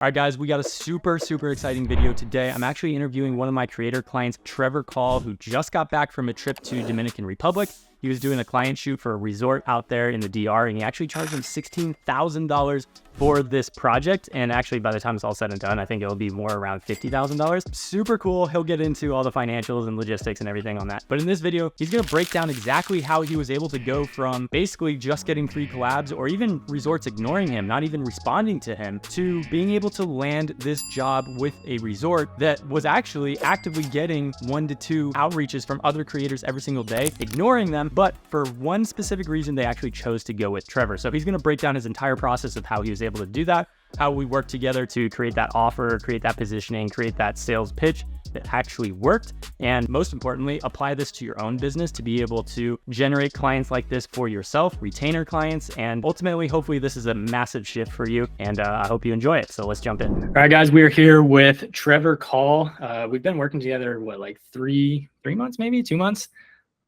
All right, guys, we got a super exciting video today. I'm actually interviewing one of my creator clients, Trevor, who just got back from a trip to Dominican Republic. He was doing a client shoot for a resort out there in the DR, and he actually charged him $16,000 for this project. And actually, by the time it's all said and done, I think it'll be more around $50,000. Super cool. He'll get into all the financials and logistics and everything on that. But in this video, he's going to break down exactly how he was able to go from basically just getting 3 collabs or even resorts ignoring him, not even responding to him, to being able to land this job with a resort that was actually actively getting 1 to 2 outreaches from other creators every single day, ignoring them. But for one specific reason, they actually chose to go with Trevor. So he's going to break down his entire process of how he was able to do that, how we worked together to create that offer, create that positioning, create that sales pitch that actually worked, and most importantly, apply this to your own business to be able to generate clients like this for yourself, retainer clients, and ultimately, hopefully this is a massive shift for you, and I hope you enjoy it. So let's jump in. All right, guys, we are here with Trevor Call. We've been working together, what, like three months, maybe 2 months?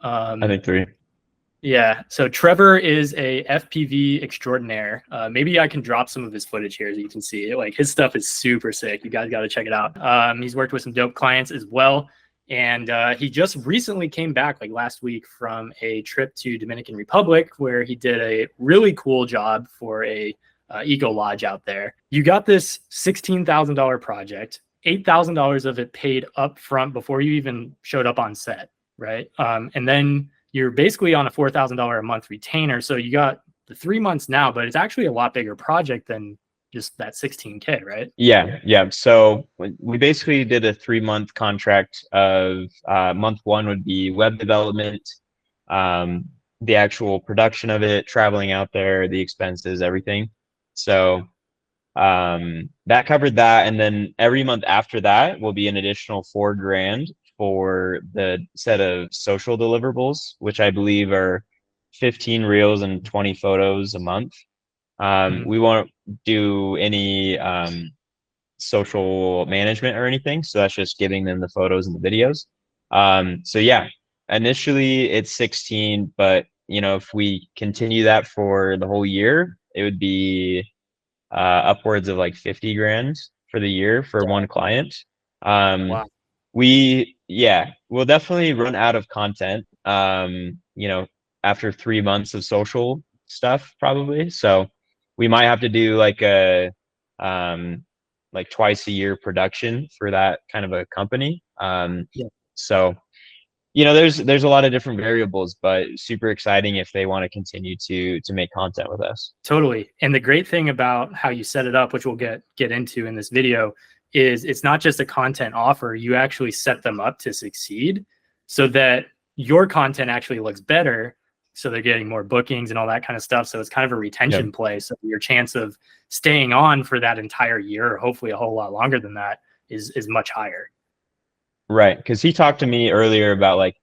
I think 3. Yeah, so Trevor is a FPV extraordinaire. Maybe I can drop some of his footage here so you can see it. Like, his stuff is super sick. You guys got to check it out. He's worked with some dope clients as well. And he just recently came back, like last week, from a trip to Dominican Republic where he did a really cool job for a eco lodge out there. You got this $16,000 project, $8,000 of it paid up front before you even showed up on set, right? And then you're basically on a $4,000 a month retainer. So you got the 3 months now, but it's actually a lot bigger project than just that 16K, right? Yeah. So we basically did a 3-month contract of month 1 would be web development, the actual production of it, traveling out there, the expenses, everything. So that covered that. And then every month after that will be an additional $4,000 for the set of social deliverables, which I believe are 15 reels and 20 photos a month. We won't do any social management or anything, so that's just giving them the photos and the videos. So yeah, initially it's 16, but if we continue that for the whole year, it would be upwards of like 50 grand for the year for one client. Wow. We'll definitely run out of content, after 3 months of social stuff, probably. So we might have to do like a, like twice a year production for that kind of a company. So, there's a lot of different variables, but super exciting if they want to continue to make content with us. Totally. And the great thing about how you set it up, which we'll get into in this video, is it's not just a content offer. You actually set them up to succeed so that your content actually looks better. So they're getting more bookings and all that kind of stuff. So it's kind of a retention play. So your chance of staying on for that entire year, or hopefully a whole lot longer than that, is much higher. Right. Because he talked to me earlier about like,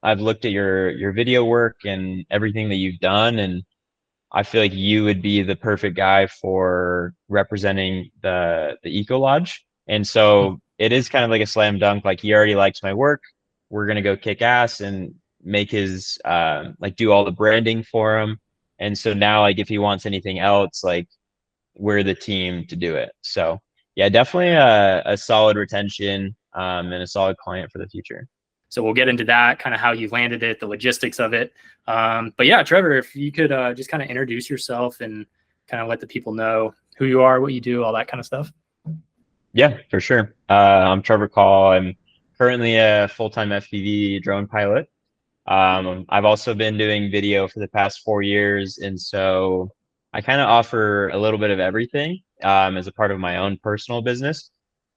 I've looked at your video work and everything that you've done, and I feel like you would be the perfect guy for representing the Eco Lodge. And so it is kind of like a slam dunk. Like, he already likes my work. We're going to go kick ass and make his, like, do all the branding for him. And so now, like, if he wants anything else, like, we're the team to do it. So yeah, definitely a solid retention, and a solid client for the future. So we'll get into that, kind of how you landed it, the logistics of it. But yeah, Trevor, if you could just kind of introduce yourself and kind of let the people know who you are, what you do, all that kind of stuff. Yeah, for sure. I'm Trevor Call. I'm currently a full-time FPV drone pilot. I've also been doing video for the past 4 years. And so I kind of offer a little bit of everything as a part of my own personal business.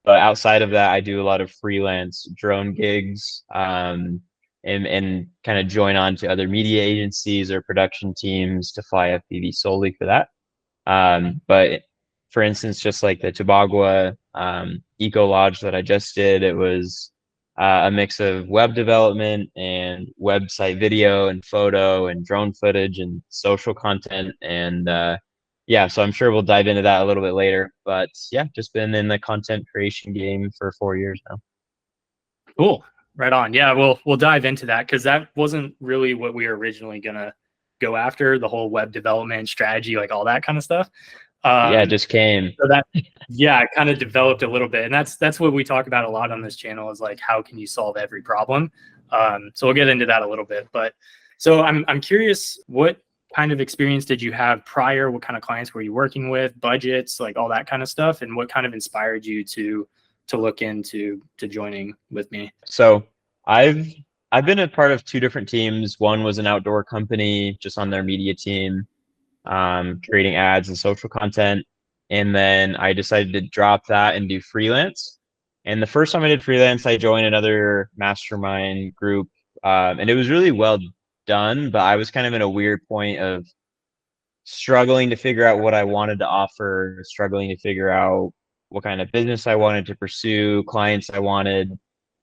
But outside of that, I do a lot of freelance drone gigs, and kind of join on to other media agencies or production teams to fly FPV solely for that. But for instance, just like the Tobagua Eco Lodge that I just did, it was a mix of web development and website video and photo and drone footage and social content. And yeah, so I'm sure we'll dive into that a little bit later. But yeah, just been in the content creation game for 4 years now. Cool. Right on. Yeah, we'll dive into that, because that wasn't really what we were originally going to go after, the whole web development strategy, like all that kind of stuff. Yeah, it just came. So that, yeah, it kind of developed a little bit. And that's what we talk about a lot on this channel is like, how can you solve every problem? So we'll get into that a little bit. But so I'm curious, what kind of experience did you have prior? What kind of clients were you working with, budgets, like all that kind of stuff? And what kind of inspired you to look into joining with me? So I've I've been a part of two different teams. One was an outdoor company, just on their media team, creating ads and social content. And then I decided to drop that and do freelance. And the first time I did freelance, I joined another mastermind group, and it was really well done. But I was kind of in a weird point of struggling to figure out what I wanted to offer, struggling to figure out what kind of business I wanted to pursue, clients I wanted,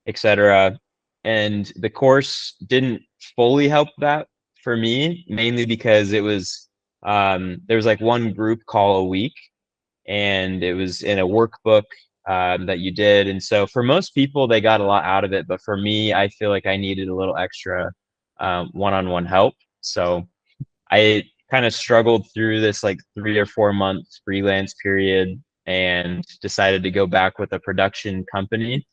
etc. And the course didn't fully help that for me, mainly because it was there was like one group call a week, and it was in a workbook that you did. And so for most people, they got a lot out of it, but for me, I feel like I needed a little extra one-on-one help. So I kind of struggled through this like 3 or 4 month freelance period and decided to go back with a production company.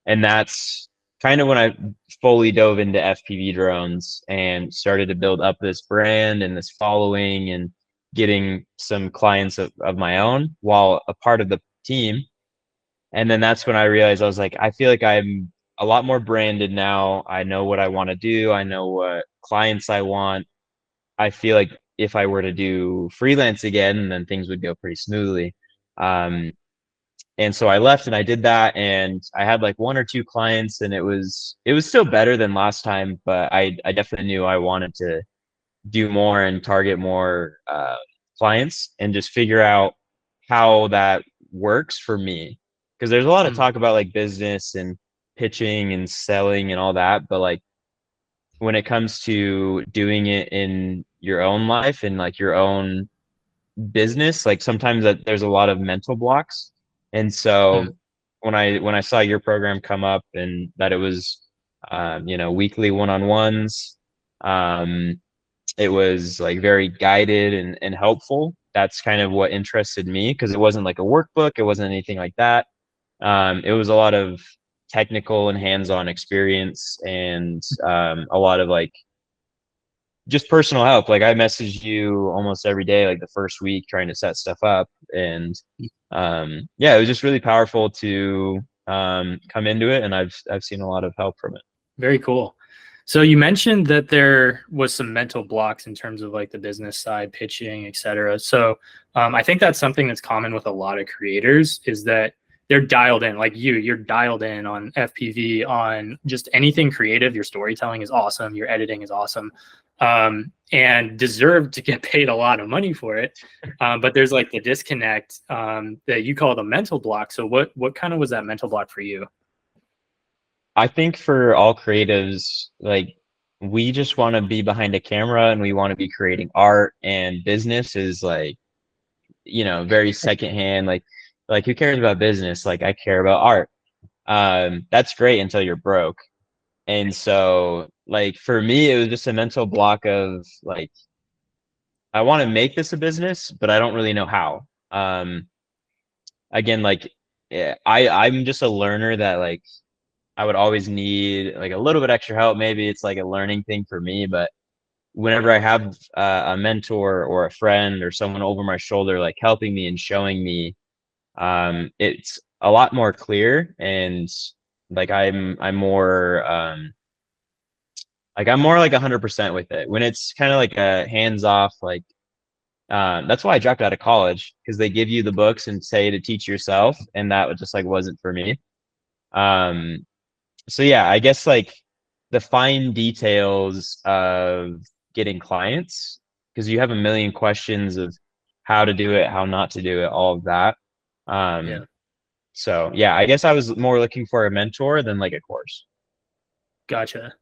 And that's kind of when I fully dove into FPV drones and started to build up this brand and this following and getting some clients of my own while a part of the team. And then that's when I realized I was like, I feel like I'm a lot more branded now. I know what I want to do. I know what clients I want. I feel like if I were to do freelance again, then things would go pretty smoothly. And so I left and I did that, and I had like 1 or 2 clients, and it was still better than last time, but I definitely knew I wanted to do more and target more clients and just figure out how that works for me. Because there's a lot of talk about like business and pitching and selling and all that, but like when it comes to doing it in your own life and like your own business, like sometimes that there's a lot of mental blocks. And so when I saw your program come up and that it was weekly one-on-ones, it was like very guided and helpful. That's kind of what interested me, because it wasn't like a workbook, it wasn't anything like that. It was a lot of technical and hands-on experience, and a lot of like just personal help. Like I messaged you almost every day, like the first week, trying to set stuff up. And yeah, it was just really powerful to come into it, and I've seen a lot of help from it. Very cool. So you mentioned that there was some mental blocks in terms of like the business side, pitching, et cetera. So I think that's something that's common with a lot of creators, is that they're dialed in, like you're dialed in on FPV, on just anything creative. Your storytelling is awesome. Your editing is awesome. And deserve to get paid a lot of money for it. But there's like the disconnect that you call the mental block. So what kind of was that mental block for you? I think for all creatives, like we just want to be behind a camera and we want to be creating art, and business is like, very secondhand. Like who cares about business? Like I care about art. That's great until you're broke. And so like for me, it was just a mental block of like, I want to make this a business, but I don't really know how. Again, like I'm just a learner that like I would always need like a little bit extra help. Maybe it's like a learning thing for me, but whenever I have a mentor or a friend or someone over my shoulder, like helping me and showing me, it's a lot more clear. And like I'm more like I'm more like 100% with it when it's kind of like a hands off. Like that's why I dropped out of college, because they give you the books and say to teach yourself, and that was just like wasn't for me. Um, so yeah, I guess like the fine details of getting clients, because you have a million questions of how to do it, how not to do it, all of that. Yeah. So yeah, I guess I was more looking for a mentor than like a course. Gotcha.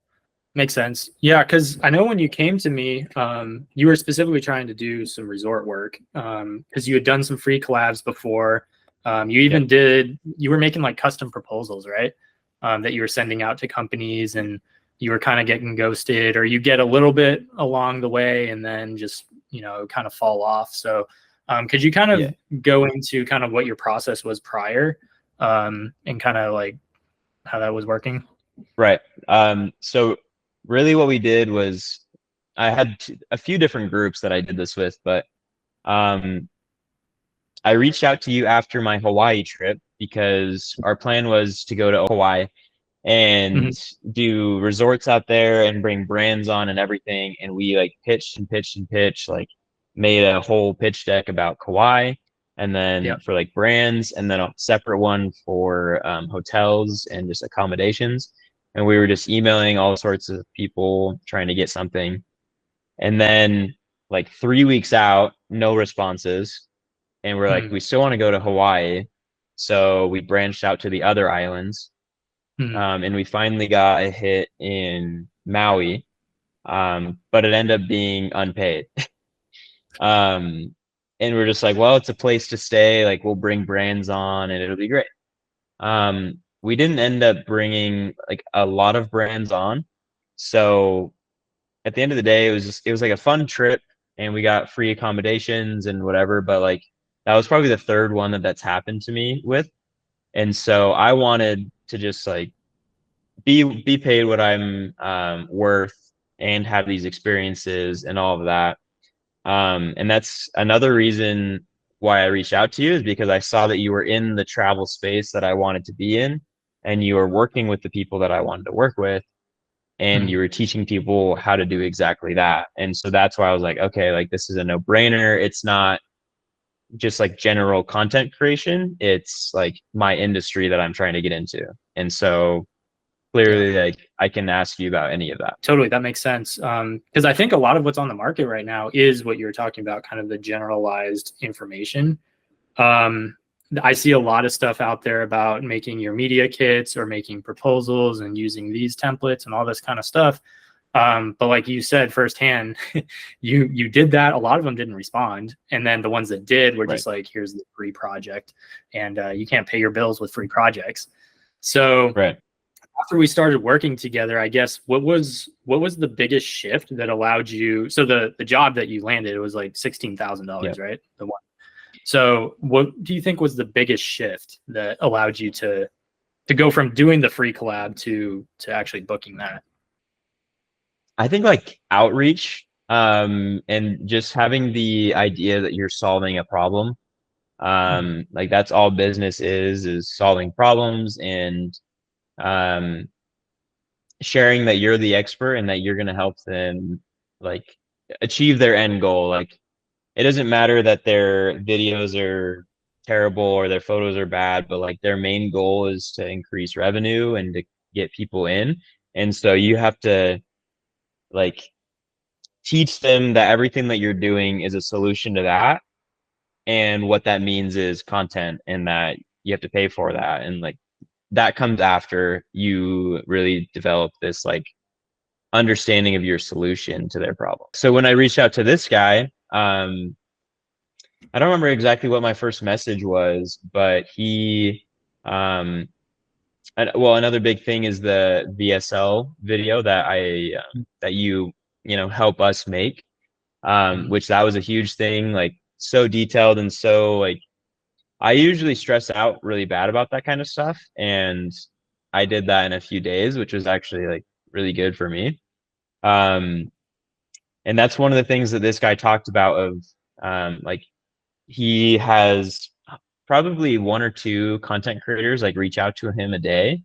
Makes sense. Yeah, because I know when you came to me, you were specifically trying to do some resort work, because you had done some free collabs before. You even you were making like custom proposals, right? That you were sending out to companies, and you were kind of getting ghosted, or you get a little bit along the way and then just, kind of fall off. So Could you kind Yeah. of go into kind of what your process was prior, and kind of like how that was working? Right. So really what we did was I had a few different groups that I did this with, but um, I reached out to you after my Hawaii trip because our plan was to go to Hawaii and Mhm. do resorts out there and bring brands on and everything. And we like pitched and pitched and pitched, like made a whole pitch deck about Kauai and then Yeah. for like brands and then a separate one for hotels and just accommodations. And we were just emailing all sorts of people trying to get something. And then like 3 weeks out, no responses. And we're like, Mm. we still want to go to Hawaii. So we branched out to the other islands, Mm. and we finally got a hit in Maui, but it ended up being unpaid. um, and we're just like, well, it's a place to stay. Like we'll bring brands on, and it'll be great. We didn't end up bringing like a lot of brands on, so at the end of the day, it was like a fun trip, and we got free accommodations and whatever. But like that was probably the third one that's happened to me with, and so I wanted to just like be paid what I'm worth and have these experiences and all of that. And that's another reason why I reached out to you is because I saw that you were in the travel space that I wanted to be in, and you were working with the people that I wanted to work with, and Mm. you were teaching people how to do exactly that. And so that's why I was like, okay, like this is a no-brainer. It's not just like general content creation. It's like my industry that I'm trying to get into. And so Yeah. clearly like I can ask you about any of that. Totally, that makes sense. Because I think a lot of what's on the market right now is what you're talking about, kind of the generalized information. Um, I see a lot of stuff out there about making your media kits or making proposals and using these templates and all this kind of stuff. But like you said firsthand, you did that. A lot of them didn't respond, and then the ones that did were Right. just like, "Here's the free project," and you can't pay your bills with free projects. So Right. after we started working together, I guess what was the biggest shift that allowed you? So the job that you landed, it was like $16,000, Yep. right? The one. So what do you think was the biggest shift that allowed you to go from doing the free collab to actually booking that? I think like outreach, and just having the idea that you're solving a problem. Mhm. Like that's all business is solving problems and um, sharing that you're the expert and that you're going to help them like achieve their end goal. Like it doesn't matter that their videos are terrible or their photos are bad, but like their main goal is to increase revenue and to get people in. And so you have to like teach them that everything that you're doing is a solution to that. And what that means is content and that you have to pay for that. And like that comes after you really develop this like understanding of your solution to their problem. So when I reached out to this guy, I don't remember exactly what my first message was, but um, well, another big thing is the VSL video that that you know help us make, Mhm. which that was a huge thing, like so detailed and so like I usually stress out really bad about that kind of stuff, and I did that in a few days, which was actually like really good for me. Um, and that's one of the things that this guy talked about of like he has probably one or two content creators like reach out to him a day,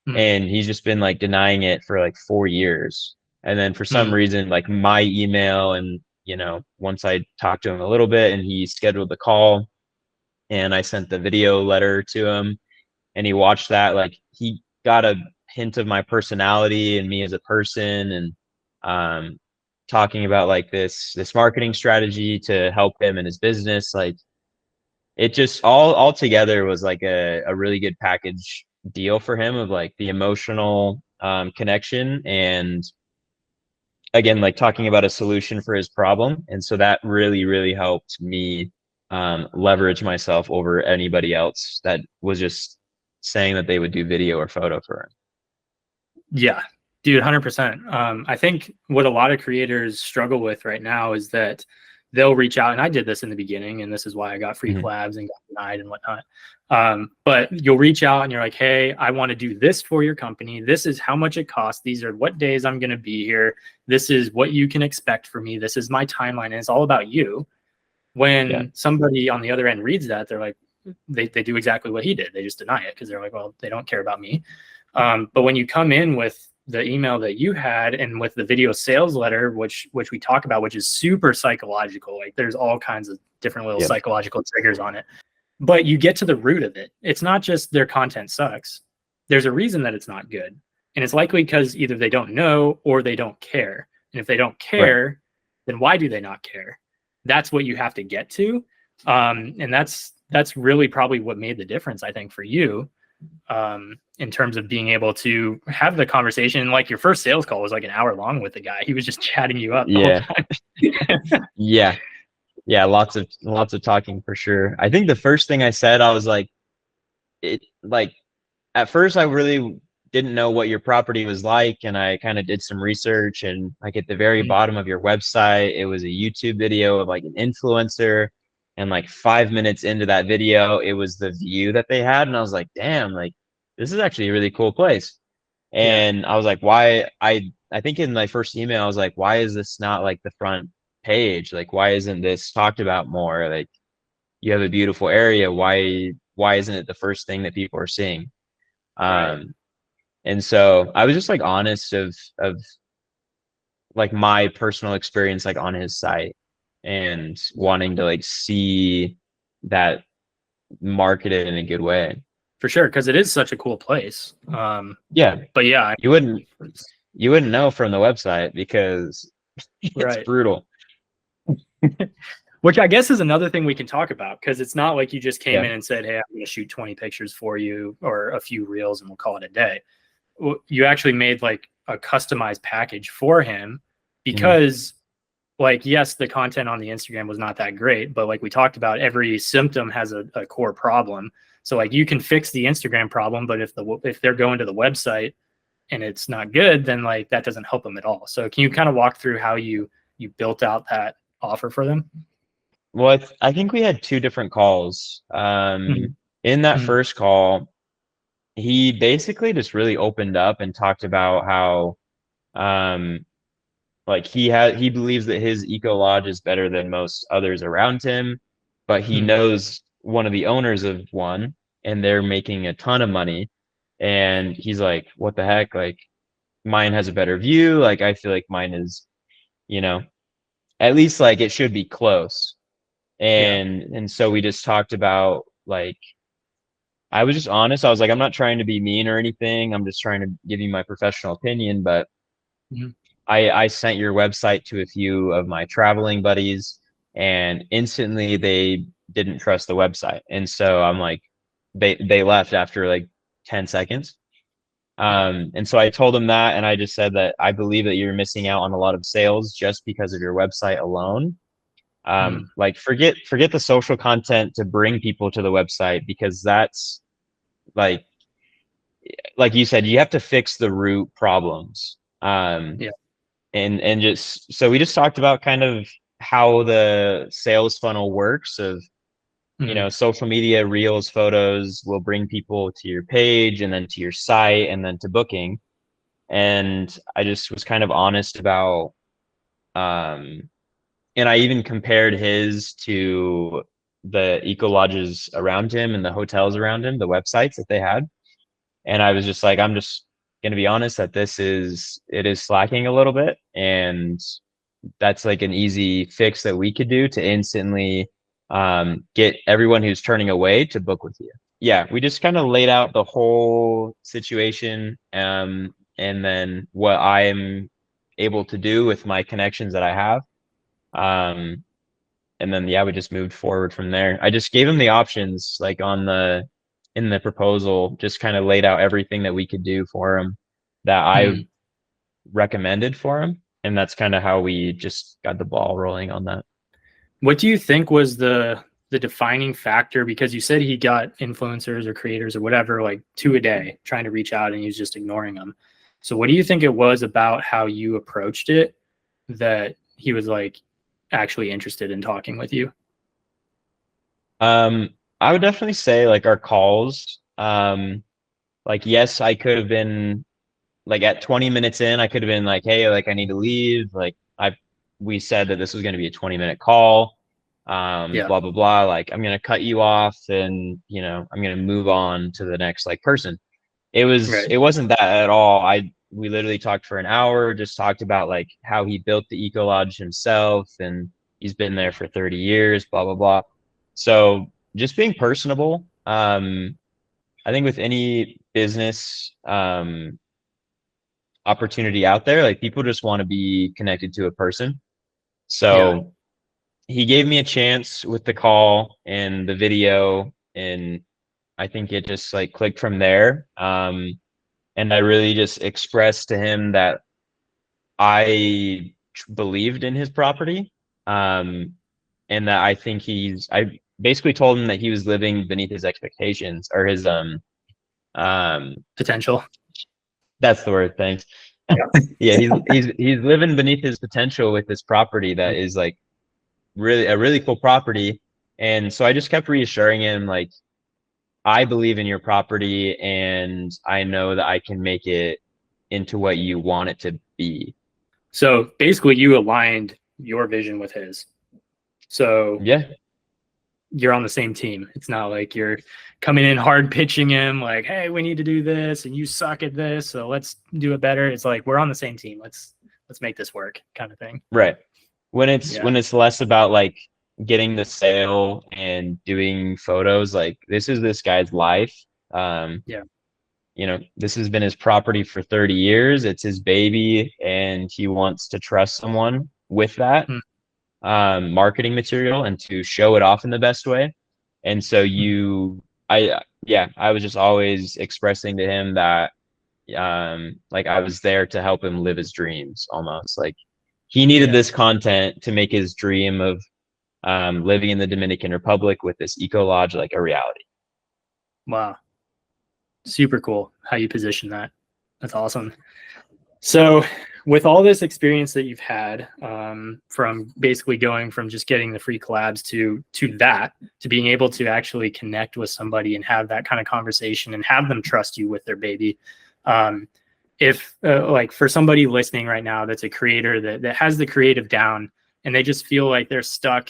Mhm. and he's just been like denying it for like 4 years. And then for some Mhm. reason, like my email and once I talked to him a little bit and he scheduled the call and I sent the video letter to him and he watched that, like he got a hint of my personality and me as a person and um talking about like this marketing strategy to help him in his business. Like it just all together was like a really good package deal for him of like the emotional connection and again like talking about a solution for his problem. And so that really helped me leverage myself over anybody else that was just saying that they would do video or photo for him. Yeah, dude, 100%. I think what a lot of creators struggle with right now is that they'll reach out, and I did this in the beginning, and this is why I got free collabs and got denied and whatnot. But you'll reach out and you're like, hey, I want to do this for your company. This is how much it costs. These are what days I'm going to be here. This is what you can expect from me. This is my timeline. And it's all about you. When somebody on the other end reads that, they're like, they do exactly what he did. They just deny it because they're like, well, they don't care about me. But when you come in with the email that you had and with the video sales letter, which we talk about, which is super psychological, like there's all kinds of different little psychological triggers on it, but you get to the root of it. It's not just their content sucks. There's a reason that it's not good. And it's likely because either they don't know or they don't care. And if they don't care, then why do they not care? That's what you have to get to. And that's really probably what made the difference, I think, for you, in terms of being able to have the conversation. Like your first sales call was like an hour long with the guy. He was just chatting you up the whole time. Yeah, lots of talking for sure. I think the first thing I said, I was like, at first I really didn't know what your property was like, and I kind of did some research, and like at the very bottom of your website, it was a YouTube video of like an influencer, and like 5 minutes into that video, it was the view that they had, and I was like, damn, like this is actually a really cool place. And I was like, why? I think in my first email, I was like, why is this not like the front page? Like, why isn't this talked about more? Like, you have a beautiful area. Why isn't it the first thing that people are seeing? And so I was just like honest of like my personal experience like on his site, and wanting to like see that marketed in a good way. For sure, because it is such a cool place. But yeah, you wouldn't know from the website because it's brutal. Which I guess is another thing we can talk about, because it's not like you just came in and said, hey, I'm going to shoot 20 pictures for you or a few reels and we'll call it a day. You actually made like a customized package for him because like, yes, the content on the Instagram was not that great, but like we talked about, every symptom has a core problem. So like you can fix the Instagram problem, but if they're going to the website and it's not good, then like that doesn't help them at all. So can you kind of walk through how you built out that offer for them? Well, I think we had two different calls. In that first call, he basically just really opened up and talked about how like he believes that his eco lodge is better than most others around him, but he knows one of the owners of one, and they're making a ton of money. And he's like, what the heck? Like, mine has a better view. Like, I feel like mine is, at least like it should be close. And so we just talked about like, I was just honest. I was like, I'm not trying to be mean or anything. I'm just trying to give you my professional opinion. But I sent your website to a few of my traveling buddies, and instantly they didn't trust the website. And so I'm like, they left after like 10 seconds. And so I told them that, and I just said that I believe that you're missing out on a lot of sales just because of your website alone. Like forget the social content to bring people to the website, because that's like you said, you have to fix the root problems. And just, so we just talked about kind of how the sales funnel works of, social media, reels, photos will bring people to your page and then to your site and then to booking. And I just was kind of honest about, and I even compared his to the eco lodges around him and the hotels around him, the websites that they had. And I was just like, I'm just going to be honest that it is slacking a little bit. And that's like an easy fix that we could do to instantly get everyone who's turning away to book with you. Yeah, we just kind of laid out the whole situation, and then what I'm able to do with my connections that I have. And then, we just moved forward from there. I just gave him the options, like in the proposal, just kind of laid out everything that we could do for him that I recommended for him. And that's kind of how we just got the ball rolling on that. What do you think was the defining factor? Because you said he got influencers or creators or whatever, like 2 a day, trying to reach out, and he was just ignoring them. So what do you think it was about how you approached it that he was like, actually interested in talking with you? I would definitely say like our calls, like, yes, I could have been like at 20 minutes in, I could have been like, hey, like I need to leave. Like we said that this was going to be a 20-minute call. Yeah. Blah, blah, blah. Like I'm going to cut you off and, I'm going to move on to the next like person. Right. It wasn't that at all. We literally talked for an hour, just talked about like how he built the Eco Lodge himself and he's been there for 30 years, blah, blah, blah. So just being personable. I think with any business, opportunity out there, like people just want to be connected to a person. Yeah. So he gave me a chance with the call and the video, and I think it just like clicked from there. And I really just expressed to him that I believed in his property. And that I think I basically told him that he was living beneath his expectations or his, Potential. that's the word. Thanks. Yeah. Yeah, he's living beneath his potential with this property that is like really a really cool property. And so I just kept reassuring him like I believe in your property and I know that I can make it into what you want it to be. So basically, you aligned your vision with his. So Yeah, you're on the same team. It's not like you're coming in hard pitching him like, hey, we need to do this and you suck at this, so let's do it better. It's like we're on the same team. Let's make this work kind of thing. right. Yeah. When it's less about like getting the sale and doing photos, like this is this guy's life. Um, Yeah. this has been his property for 30 years. It's his baby, and he wants to trust someone with that Mm. marketing material and to show it off in the best way. And so I was just always expressing to him that like I was there to help him live his dreams almost. Like he needed Yeah. this content to make his dream of living in the Dominican Republic with this eco lodge like a reality. Wow. Super cool how you position that. That's awesome. So, with all this experience that you've had, from basically going from just getting the free collabs to being able to actually connect with somebody and have that kind of conversation and have them trust you with their baby, if like for somebody listening right now that's a creator that has the creative down and they just feel like they're stuck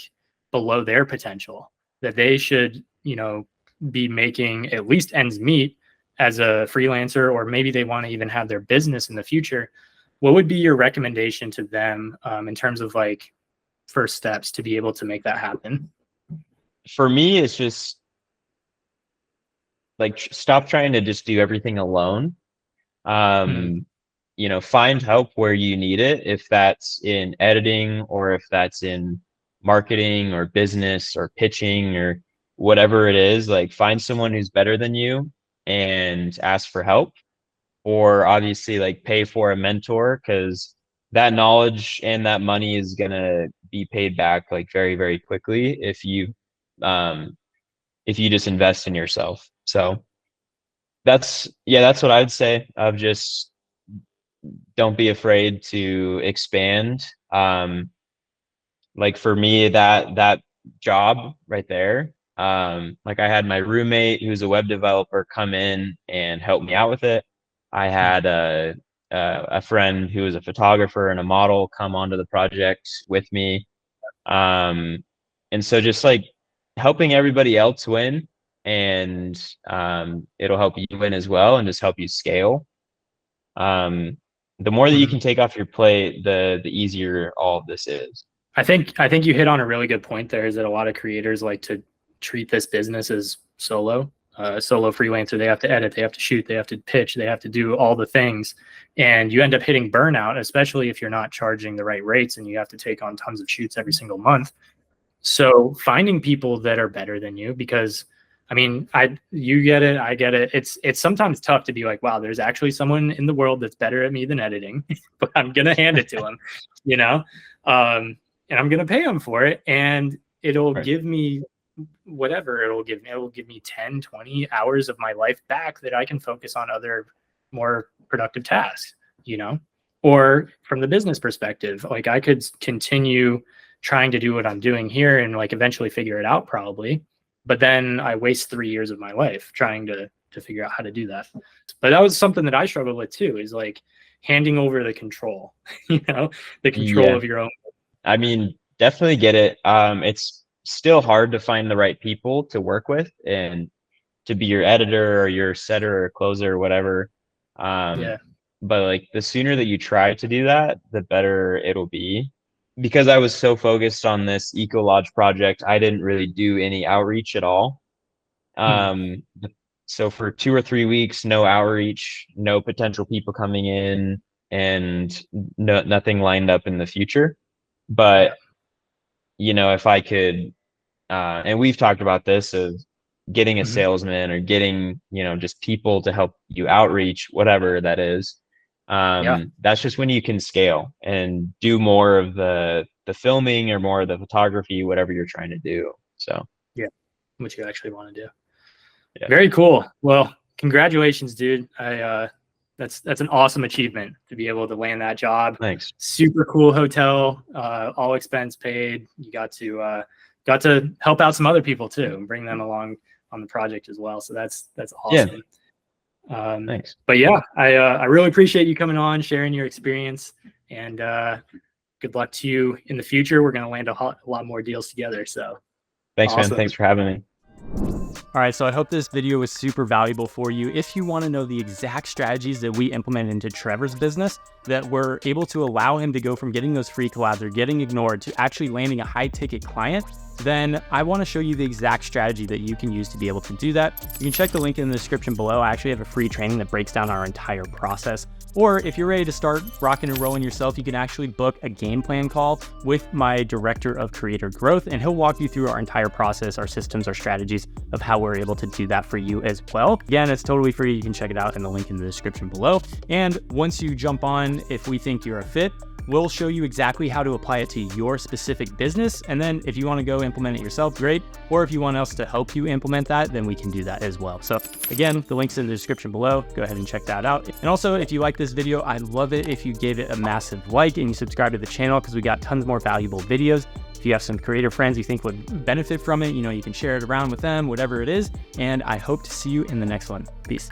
below their potential, that they should be making at least ends meet as a freelancer, or maybe they want to even have their business in the future, what would be your recommendation to them in terms of like first steps to be able to make that happen? For me, it's just like stop trying to just do everything alone. Hmm. Find help where you need it, if that's in editing or if that's in marketing or business or pitching or whatever it is. Like find someone who's better than you and ask for help, or obviously like pay for a mentor, because that knowledge and that money is gonna be paid back like very, very quickly um if you just invest in yourself. So that's what I'd say, of just don't be afraid to expand. Like for me, that job right there, like I had my roommate who's a web developer come in and help me out with it. I had a friend who was a photographer and a model come onto the project with me. Um, and so just like helping everybody else win, and it'll help you win as well and just help you scale. Um, the more that you Hmm. can take off your plate, the easier all of this is. I think you hit on a really good point there, is that a lot of creators like to treat this business as solo freelancer. They have to edit, they have to shoot, they have to pitch, they have to do all the things. And you end up hitting burnout, especially if you're not charging the right rates and you have to take on tons of shoots every single month. So finding people that are better than you, because I mean, you get it, I get it. It's sometimes tough to be like, wow, there's actually someone in the world that's better at me than editing, but I'm gonna hand it to him, you know, and I'm gonna pay him for it, and it'll Right. give me whatever it'll give me 10, 20 hours of my life back that I can focus on other more productive tasks, you know. Or from the business perspective, like I could continue trying to do what I'm doing here and like eventually figure it out probably. But then I waste 3 years of my life trying to figure out how to do that. But that was something that I struggled with too, is like handing over the control, you know, the control Yeah. of your own. I mean, definitely get it. It's still hard to find the right people to work with and to be your editor or your setter or closer or whatever. Yeah. But like the sooner that you try to do that, the better it'll be. Because I was so focused on this Eco Lodge project, I didn't really do any outreach at all. Hmm. So for 2 or 3 weeks, no outreach, no potential people coming in, and nothing lined up in the future. But Yeah. if I could, and we've talked about this of getting a Hmm. salesman or getting, just people to help you outreach, whatever that is. Yeah. That's just when you can scale and do more of the filming or more of the photography, whatever you're trying to do. So Yeah. What you actually want to do. yeah, Very cool. Well, congratulations, dude. That's an awesome achievement to be able to land that job. thanks. Super cool hotel, all expense paid. You got to help out some other people too and bring them along on the project as well. So that's Yeah, awesome. thanks. But yeah, I really appreciate you coming on, sharing your experience, and good luck to you in the future. We're gonna land a lot more deals together. So Thanks, man. awesome. Thanks for having me. All right, so I hope this video was super valuable for you. If you want to know the exact strategies that we implemented into Trevor's business that were able to allow him to go from getting those free collabs or getting ignored to actually landing a high ticket client, then I want to show you the exact strategy that you can use to be able to do that. You can check the link in the description below. I actually have a free training that breaks down our entire process. Or if you're ready to start rocking and rolling yourself, you can actually book a game plan call with my director of creator growth, and he'll walk you through our entire process, our systems, our strategies of how we're able to do that for you as well. Again, it's totally free. You can check it out in the link in the description below. And once you jump on, if we think you're a fit, we'll show you exactly how to apply it to your specific business. And then if you want to go implement it yourself, great. Or if you want us to help you implement that, then we can do that as well. So again, the link's in the description below. Go ahead and check that out. And also, if you like this video, I'd love it if you gave it a massive like and you subscribe to the channel, because we got tons more valuable videos. If you have some creator friends you think would benefit from it, you can share it around with them, whatever it is. And I hope to see you in the next one. Peace.